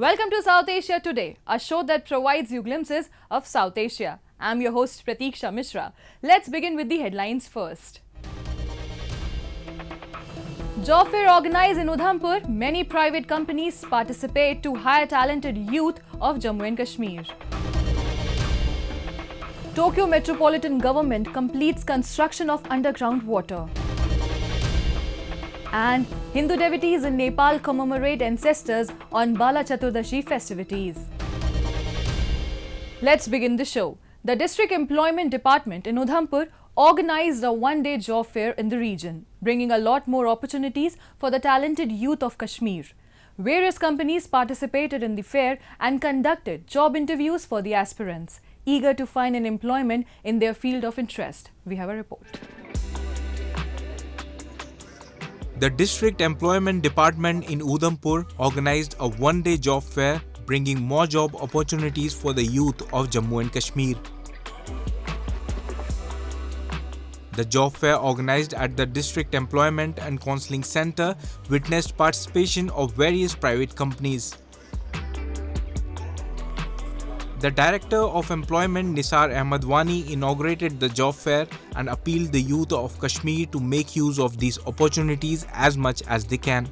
Welcome to South Asia Today, a show that provides you glimpses of South Asia. I'm your host Pratiksha Mishra. Let's begin with the headlines first. Job fair organized in Udhampur, many private companies participate to hire talented youth of Jammu and Kashmir. Tokyo Metropolitan Government completes construction of underground water. And Hindu devotees in Nepal commemorate ancestors on Bala Chaturdashi festivities. Let's begin the show. The District Employment Department in Udhampur organized a one-day job fair in the region, bringing a lot more opportunities for the talented youth of Kashmir. Various companies participated in the fair and conducted job interviews for the aspirants, eager to find an employment in their field of interest. We have a report. The District Employment Department in Udhampur organized a one-day job fair, bringing more job opportunities for the youth of Jammu and Kashmir. The job fair organized at the District Employment and Counselling Centre witnessed participation of various private companies. The Director of Employment Nisar Ahmad Wani inaugurated the job fair and appealed the youth of Kashmir to make use of these opportunities as much as they can.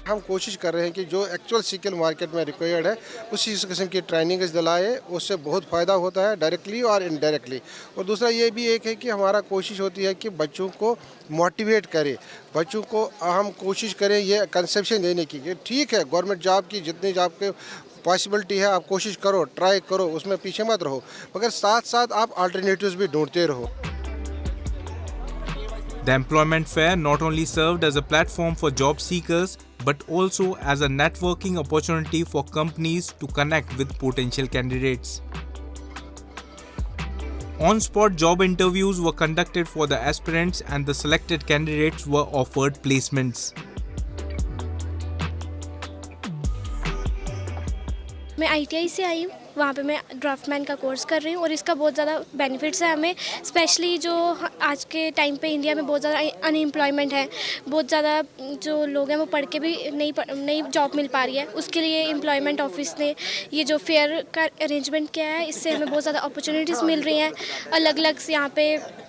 हम कोशिश कर रहे हैं कि जो actual skill market में required है उसी किस्म की ट्रेनिंग दिलाए, उससे बहुत फ़ायदा होता है डायरेक्टली और इनडायरेक्टली। और दूसरा ये भी एक है कि हमारा कोशिश होती है कि बच्चों को मोटिवेट करें, बच्चों को हम कोशिश करें ये कंसेप्शन देने की कि ठीक है गवर्नमेंट जॉब की जितनी जॉब के पॉसिबिलिटी है आप कोशिश करो, ट्राई करो, उसमें पीछे मत रहो, मगर साथ साथ आप अल्टरनेटिव्स भी ढूंढते रहो। The employment fair not only served as a platform for job seekers but also as a networking opportunity for companies to connect with potential candidates. On-spot job interviews were conducted for the aspirants and the selected candidates were offered placements. मैं ITI से आई हूँ, वहाँ पे मैं draughtsman का course कर रही हूँ और इसका बहुत ज़्यादा बेनिफिट्स है हमें, स्पेशली जो आज के टाइम पे इंडिया में बहुत ज़्यादा अनएम्प्लॉयमेंट है, बहुत ज़्यादा जो लोग हैं वो पढ़ के भी नई जॉब मिल पा रही है। उसके लिए एम्प्लॉयमेंट ऑफिस ने ये जो फेयर का अरेंजमेंट किया है, इससे हमें बहुत ज़्यादा अपॉर्चुनिटीज़ मिल रही हैं। अलग अलग से यहाँ पे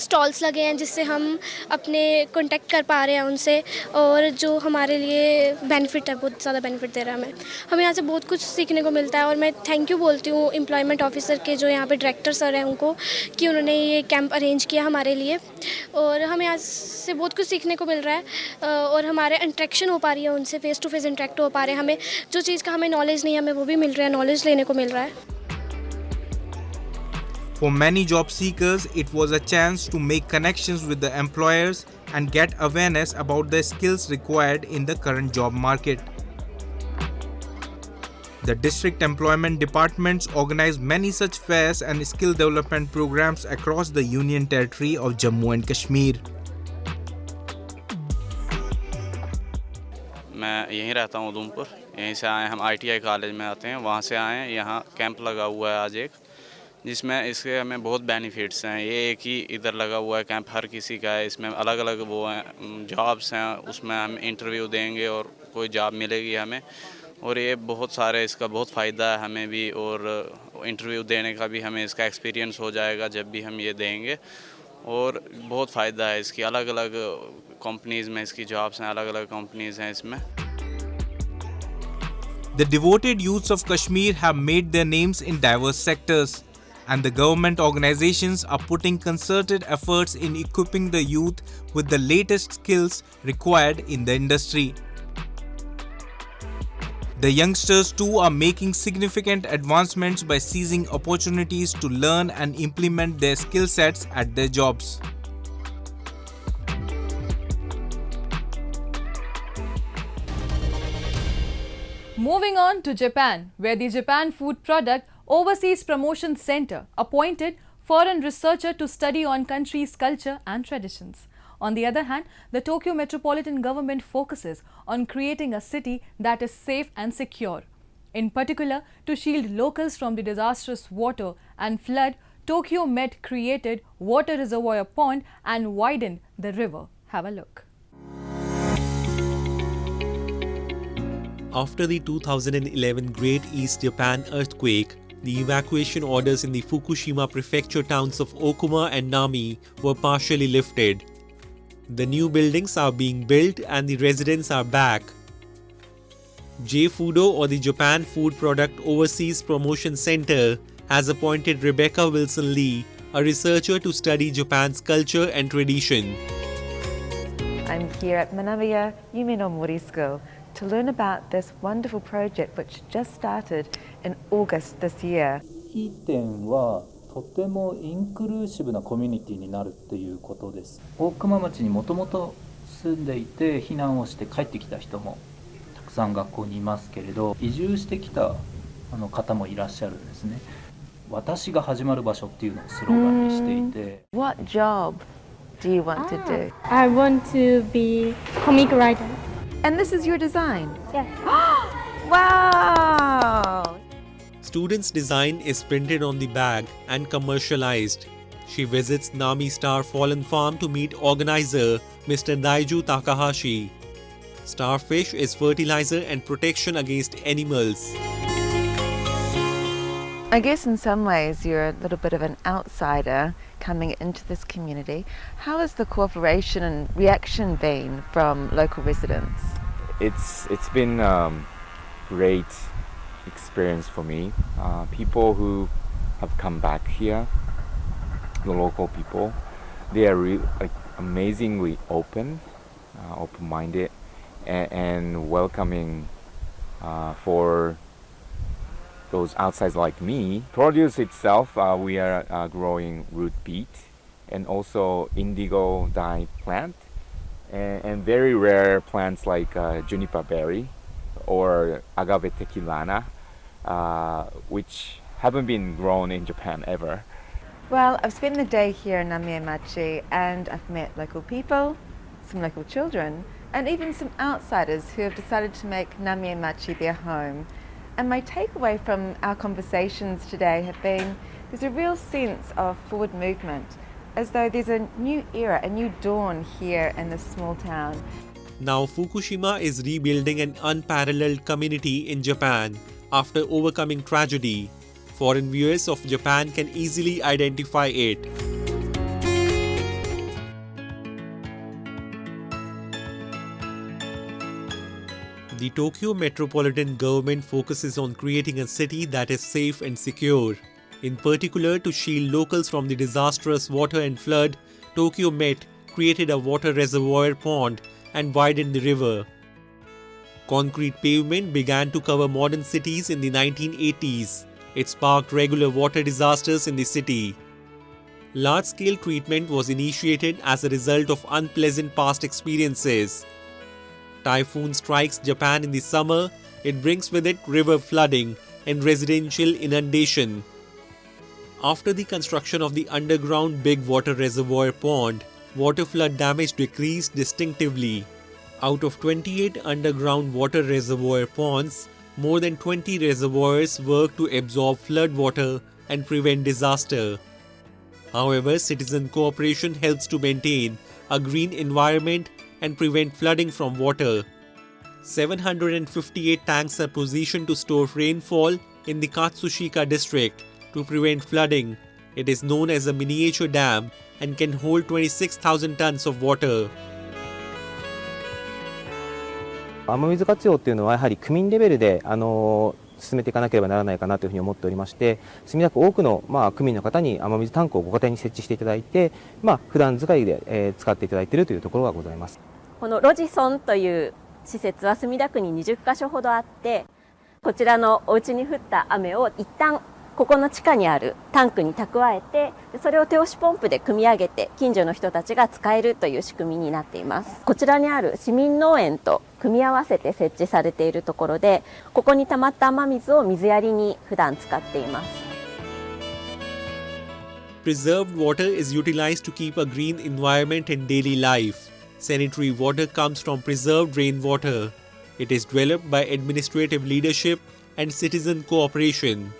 स्टॉल्स लगे हैं जिससे हम अपने कांटेक्ट कर पा रहे हैं उनसे, और जो हमारे लिए बेनिफिट है, बहुत ज़्यादा बेनिफिट दे रहा है हमें यहाँ से बहुत कुछ सीखने को मिलता है। और मैं थैंक यू बोलती हूँ एम्प्लॉयमेंट ऑफिसर के जो यहाँ पे डायरेक्टर सर हैं उनको, कि उन्होंने ये कैंप अरेंज किया हमारे लिए और हमें यहाँ से बहुत कुछ सीखने को मिल रहा है और हमारे इंटरेक्शन हो पा रही है उनसे, फेस टू फेस इंटरेक्ट हो पा रहे हैं। हमें जो चीज़ का हमें नॉलेज नहीं है हमें वो भी मिल रहा है, नॉलेज लेने को मिल रहा है। For many job seekers, it was a chance to make connections with the employers and get awareness about the skills required in the current job market. The District Employment Departments organize many such fairs and skill development programs across the Union Territory of Jammu and Kashmir. मैं यहीं रहता हूँ उधमपुर, यहीं से आए हम ITI college में आते हैं, वहाँ से आए हैं। यहाँ कैंप लगा हुआ है आज एक, जिसमें इसके हमें बहुत बेनिफिट्स हैं। ये एक ही इधर लगा हुआ है कैंप, हर किसी का है। इसमें अलग अलग वो हैं जॉब्स हैं, उसमें हम इंटरव्यू देंगे और कोई जॉब मिलेगी हमें। और ये बहुत सारे इसका बहुत फ़ायदा है हमें भी, और इंटरव्यू देने का भी हमें इसका एक्सपीरियंस हो जाएगा जब भी हम ये देंगे। और बहुत फ़ायदा है इसकी, अलग अलग कंपनीज़ में इसकी जॉब्स हैं, अलग अलग कंपनीज़ हैं इसमें। The devoted youths of Kashmir have made their names in diverse sectors, and the government organizations are putting concerted efforts in equipping the youth with the latest skills required in the industry. The youngsters too are making significant advancements by seizing opportunities to learn and implement their skill sets at their jobs. Moving on to Japan, where the Japan Food Product Overseas Promotion Center appointed foreign researcher to study on country's culture and traditions. On the other hand, the Tokyo Metropolitan Government focuses on creating a city that is safe and secure. In particular, to shield locals from the disastrous water and flood, Tokyo Met created water reservoir pond and widened the river. Have a look. After the 2011 Great East Japan earthquake, the evacuation orders in the Fukushima prefecture towns of Okuma and Nami were partially lifted. The new buildings are being built and the residents are back. J-Fudo, or the Japan Food Product Overseas Promotion Center, has appointed Rebecca Wilson Lee, a researcher, to study Japan's culture and tradition. I'm here at Manamiya Yume Mori School to learn about this wonderful project which just started in August this year. いい点はとてもインクルーシブなコミュニティになるっていうことです。大熊町にもともと住んでいて避難をして帰ってきた人もたくさん学校にいますけれど、移住してきた方もいらっしゃるんですね。私が始まる場所っていうのをスローガンにしていて。What job do you want to do? I want to be comic writer. And this is your design? Yes. Wow! Students' design is printed on the bag and commercialized. She visits Nami Star Fallen Farm to meet organizer Mr. Daiju Takahashi. Starfish is fertilizer and protection against animals. I guess in some ways you're a little bit of an outsider coming into this community. How has the cooperation and reaction been from local residents? It's been great experience for me. People who have come back here, the local people, they are amazingly open-minded and welcoming for those outsiders like me. Produce itself, we are growing root beet and also indigo dye plant and very rare plants like juniper berry or agave tequilana, which haven't been grown in Japan ever. Well, I've spent the day here in Namiemachi and I've met local people, some local children, and even some outsiders who have decided to make Namiemachi their home. And my takeaway from our conversations today have been there's a real sense of forward movement, as though there's a new era, a new dawn here in this small town. Now Fukushima is rebuilding an unparalleled community in Japan after overcoming tragedy. Foreign viewers of Japan can easily identify it. The Tokyo metropolitan government focuses on creating a city that is safe and secure. In particular, to shield locals from the disastrous water and flood, Tokyo Met created a water reservoir pond and widened the river. Concrete pavement began to cover modern cities in the 1980s. It sparked regular water disasters in the city. Large-scale treatment was initiated as a result of unpleasant past experiences. Typhoon strikes Japan in the summer, it brings with it river flooding and residential inundation. After the construction of the underground big water reservoir pond, water flood damage decreased distinctively. Out of 28 underground water reservoir ponds, more than 20 reservoirs work to absorb flood water and prevent disaster. However, citizen cooperation helps to maintain a green environment and prevent flooding from water. 758 tanks are positioned to store rainfall in the Katsushika district to prevent flooding. It is known as a miniature dam and can hold 26,000 tons of water. 雨水活用っていうのはやはり区民レベルで進めていかなければならないかなというふうに思っておりまして、墨田区多くの区民の方に雨水タンクをご家庭に設置していただいて、普段使いで使っていただいているというところがございます。このロジソンという施設は墨田区に20カ所ほどあって、こちらのお家に降った雨を一旦ここの地下にあるタンクに蓄えて、それを手押しポンプで汲み上げて近所の人たちが使えるという仕組みになっています。こちらにある市民農園と組み合わせて設置されているところで、ここに溜まった雨水を水やりに普段使っています。Preserved water is utilized to keep a green environment in daily life. Sanitary water comes from preserved rainwater. It is developed by administrative leadership and citizen cooperation.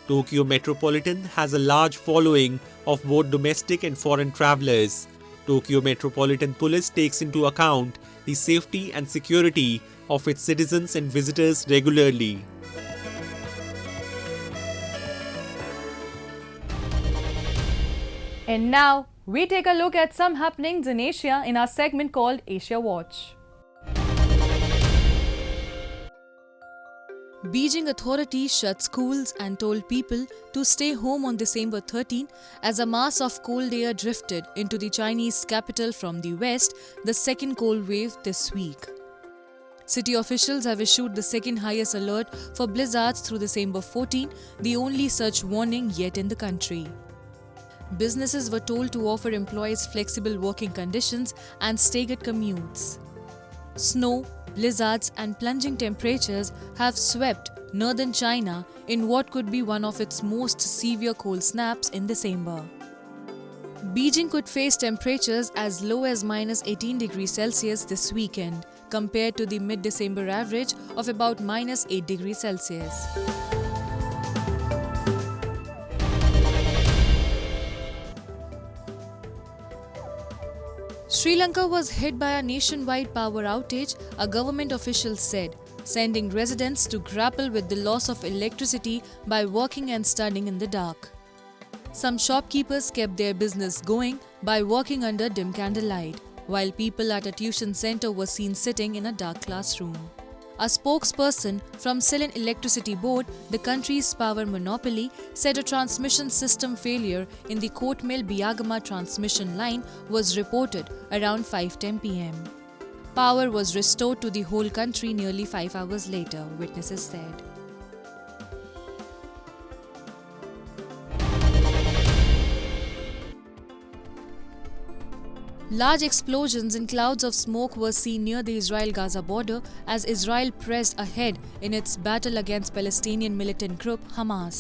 Tokyo Metropolitan has a large following of both domestic and foreign travelers. Tokyo Metropolitan Police takes into account the safety and security of its citizens and visitors regularly. And now, we take a look at some happenings in Asia in our segment called Asia Watch. Beijing authorities shut schools and told people to stay home on December 13 as a mass of cold air drifted into the Chinese capital from the west, the second cold wave this week. City officials have issued the second highest alert for blizzards through December 14, the only such warning yet in the country. Businesses were told to offer employees flexible working conditions and staggered commutes. Snow, blizzards and plunging temperatures have swept northern China in what could be one of its most severe cold snaps in December. Beijing could face temperatures as low as -18 degrees Celsius this weekend, compared to the mid-December average of about -8 degrees Celsius. Sri Lanka was hit by a nationwide power outage, a government official said, sending residents to grapple with the loss of electricity by working and studying in the dark. Some shopkeepers kept their business going by working under dim candlelight, while people at a tuition center were seen sitting in a dark classroom. A spokesperson from Ceylon Electricity Board, the country's power monopoly, said a transmission system failure in the Coatmill Biagama transmission line was reported around 5:10 p.m. Power was restored to the whole country nearly 5 hours later, witnesses said. Large explosions and clouds of smoke were seen near the Israel-Gaza border as Israel pressed ahead in its battle against Palestinian militant group Hamas.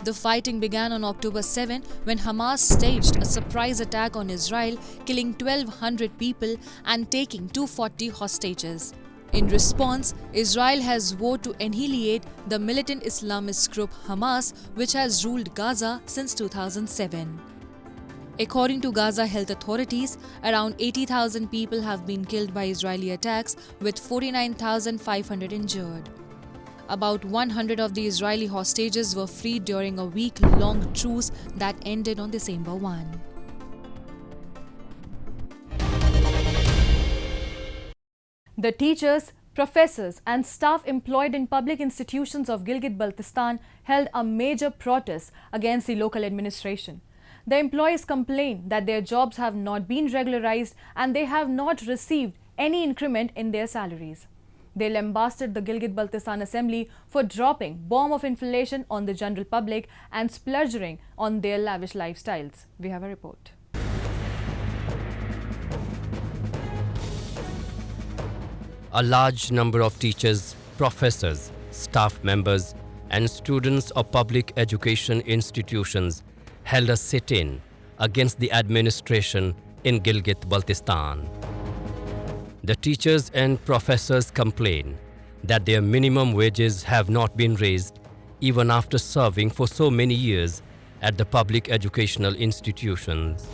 The fighting began on October 7 when Hamas staged a surprise attack on Israel, killing 1,200 people and taking 240 hostages. In response, Israel has vowed to annihilate the militant Islamist group Hamas, which has ruled Gaza since 2007. According to Gaza health authorities, around 80,000 people have been killed by Israeli attacks, with 49,500 injured. About 100 of the Israeli hostages were freed during a week-long truce that ended on December 1. The teachers, professors and staff employed in public institutions of Gilgit-Baltistan held a major protest against the local administration. The employees complain that their jobs have not been regularized and they have not received any increment in their salaries. They lambasted the Gilgit-Baltistan Assembly for dropping bomb of inflation on the general public and splurging on their lavish lifestyles. We have a report. A large number of teachers, professors, staff members and students of public education institutions held a sit-in against the administration in Gilgit-Baltistan. The teachers and professors complain that their minimum wages have not been raised even after serving for so many years at the public educational institutions.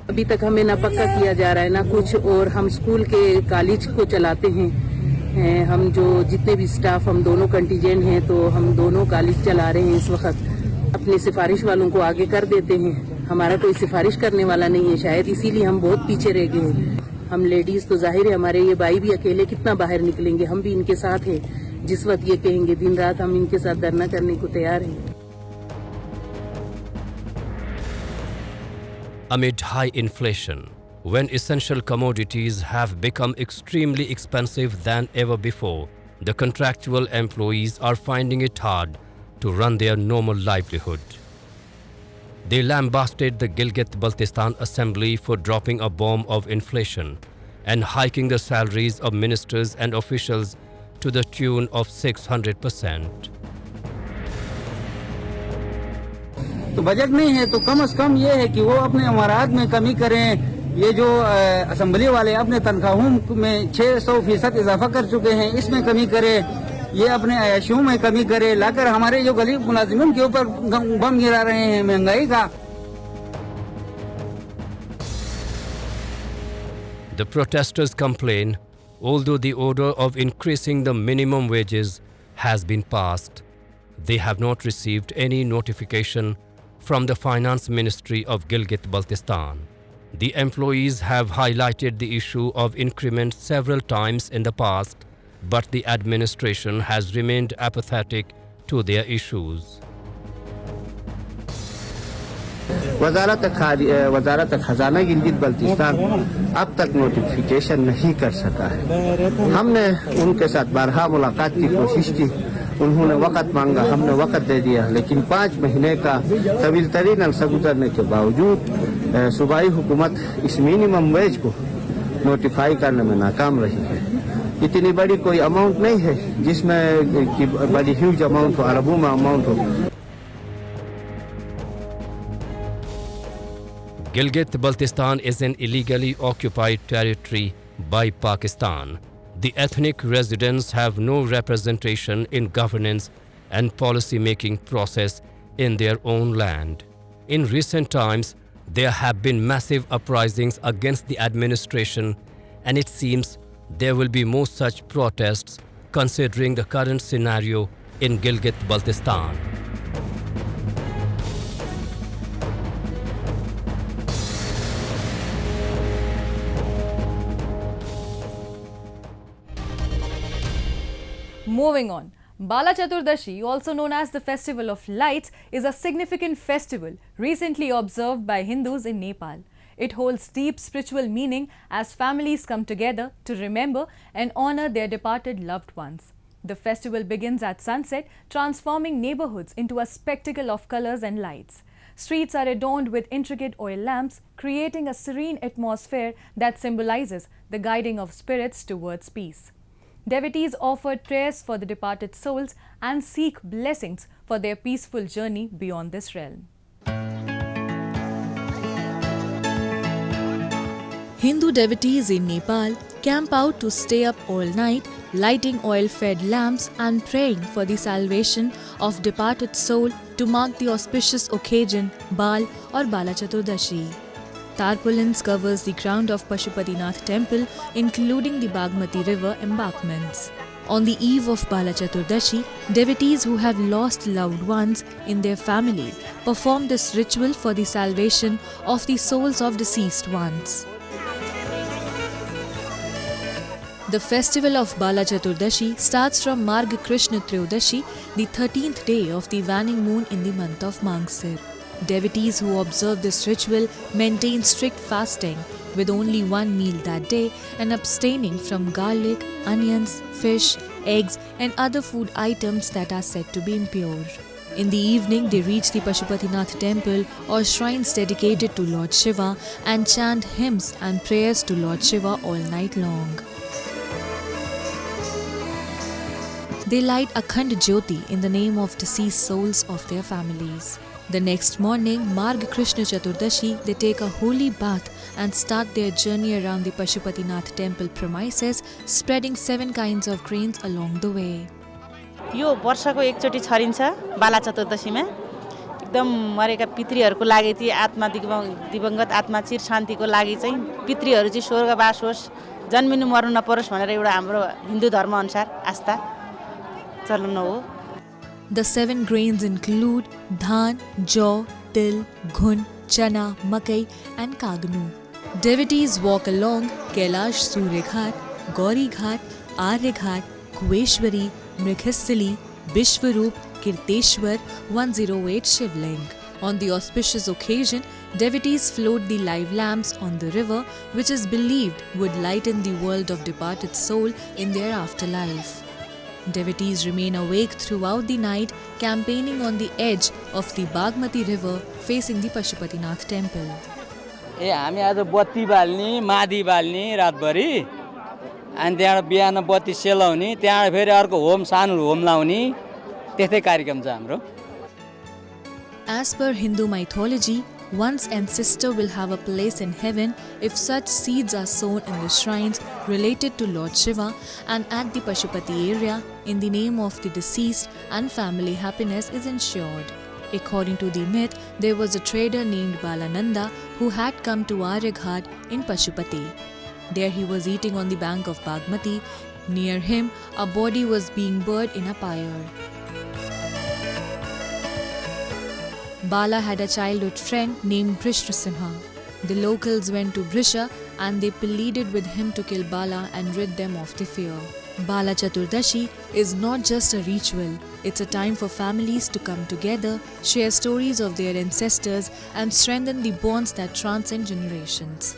अभी तक हमें ना पक्का किया जा रहा है ना कुछ, और हम स्कूल के कॉलेज को चलाते हैं। हम जो जितने भी स्टाफ, हम दोनों कंटीजेंट हैं, तो हम दोनों कॉलेज चला रहे हैं इस वक्त। अपने सिफारिश वालों को आगे कर देते हैं, हमारा कोई सिफारिश करने वाला नहीं है, शायद इसीलिए हम बहुत पीछे रह गए हैं। हम लेडीज तो जाहिर है, हमारे ये भाई भी अकेले कितना बाहर निकलेंगे, हम भी इनके साथ हैं। जिस वक्त ये कहेंगे दिन रात हम इनके साथ धरना करने को तैयार हैं। Amid high inflation, when essential commodities have become extremely expensive than ever before, the contractual employees are finding it hard to run their normal livelihood. They lambasted the Gilgit-Baltistan Assembly for dropping a bomb of inflation and hiking the salaries of ministers and officials to the tune of 600%. तो budget नहीं है तो कम से कम ये है कि वो अपने अमारात में कमी करें। ये जो असेंबली वाले अपने तनख्वाहों में 600% इजाफा कर चुके हैं, इसमें कमी करें। ये अपने अयाशियों में कमी करे, लाकर हमारे जो गरीब मुलाजिमिन के ऊपर बम गिरा रहे हैं महंगाई का। The protesters complain, although the order of increasing the minimum wages has been passed, they have not received any notification from the Finance Ministry of Gilgit-Baltistan. The employees have highlighted the issue of increment several times in the past, but the administration has remained apathetic to their issues. वजारत खजाना गिलगित बल्तिस्तान अब तक notification नहीं कर सका है। हमने उनके साथ बारहा मुलाकात की कोशिश की, उन्होंने वक़्त मांगा, हमने वक़्त दे दिया, लेकिन 5 महीने का तवील तरीन अरसा गुजरने के बावजूद सूबाई हुकूमत इस मिनिमम वेज को नोटिफाई करने में नाकाम रही है। इतनी बड़ी कोई अमाउंट नहीं है जिसमें बड़ी ह्यूज अमाउंट हो, अरबों में अमाउंट हो। Gilgit-Baltistan is an illegally occupied territory by Pakistan. The ethnic residents have no representation in governance and policy-making process in their own land. In recent times, there have been massive uprisings against the administration, and it seems there will be more such protests considering the current scenario in Gilgit-Baltistan. Moving on, Bala Chaturdashi, also known as the Festival of Lights, is a significant festival recently observed by Hindus in Nepal. It holds deep spiritual meaning as families come together to remember and honor their departed loved ones. The festival begins at sunset, transforming neighborhoods into a spectacle of colors and lights. Streets are adorned with intricate oil lamps, creating a serene atmosphere that symbolizes the guiding of spirits towards peace. Devotees offer prayers for the departed souls and seek blessings for their peaceful journey beyond this realm. Hindu devotees in Nepal camp out to stay up all night, lighting oil-fed lamps and praying for the salvation of departed soul to mark the auspicious occasion Bal or Bala Chaturdashi. Tarpaulins covers the ground of Pashupatinath temple, including the Bagmati river embankments. On the eve of Bala Chaturdashi, devotees who have lost loved ones in their family perform this ritual for the salvation of the souls of deceased ones. The festival of Bala Chaturdashi starts from Marg Krishna Triyodashi, the 13th day of the waning moon in the month of Mangsir. Devotees who observe this ritual maintain strict fasting with only one meal that day and abstaining from garlic, onions, fish, eggs and other food items that are said to be impure. In the evening, they reach the Pashupatinath temple or shrines dedicated to Lord Shiva and chant hymns and prayers to Lord Shiva all night long. They light Akhand Jyoti in the name of deceased souls of their families. The next morning, Marg Krishna Chaturdashi, they take a holy bath and start their journey around the Pashupatinath temple premises, spreading 7 kinds of grains along the way. यो वर्षको एकचोटी छरिन्छ बाला चतुर्दशीमा एकदम मरेका पितृहरूको लागि चाहिँ आत्मा दिवंगत आत्मा चिर शान्तिको लागि चाहिँ पितृहरू चाहिँ स्वर्गवास होस् जन्मिनु मर्नु नपरोस् भनेर एउटा हाम्रो हिन्दू धर्म अनुसार आस्था चलन हो. The 7 grains include dhan, jaw, til, ghun, chana, makai and kagnu. Devotees walk along Kailash Surya Ghat, Gauri Ghat, Arya Ghat, Kueshwari, Mrighastali, Bishwarup, Kirteshwar, 108 Shivling. On the auspicious occasion, devotees float the live lamps on the river, which is believed would lighten the world of departed soul in their afterlife. Devotees remain awake throughout the night, campaigning on the edge of the Bagmati river facing the Pashupatinath temple. हामी आज बत्ती बाल्ने मादी बाल्ने रातभरि अनि त्यहाँ बिहान बत्ती सेलाउने त्यहाँ फेरि अर्को होम सानो होम लाउने त्यस्तै कार्यक्रम छ हाम्रो. As per Hindu mythology, one's ancestor will have a place in heaven if such seeds are sown in the shrines related to Lord Shiva and at the Pashupati area in the name of the deceased, and family happiness is ensured. According to the myth, there was a trader named Balananda who had come to Arya Ghat in Pashupati. There he was eating on the bank of Bagmati. Near him, a body was being burned in a pyre. Bala had a childhood friend named Brishnasimha. The locals went to Brisha and they pleaded with him to kill Bala and rid them of the fear. Bala Chaturdashi is not just a ritual, it's a time for families to come together, share stories of their ancestors and strengthen the bonds that transcend generations.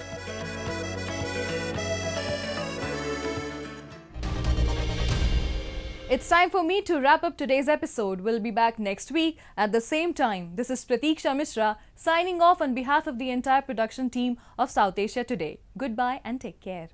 It's time for me to wrap up today's episode. We'll be back next week at the same time. This is Pratiksha Mishra signing off on behalf of the entire production team of South Asia Today. Goodbye and take care.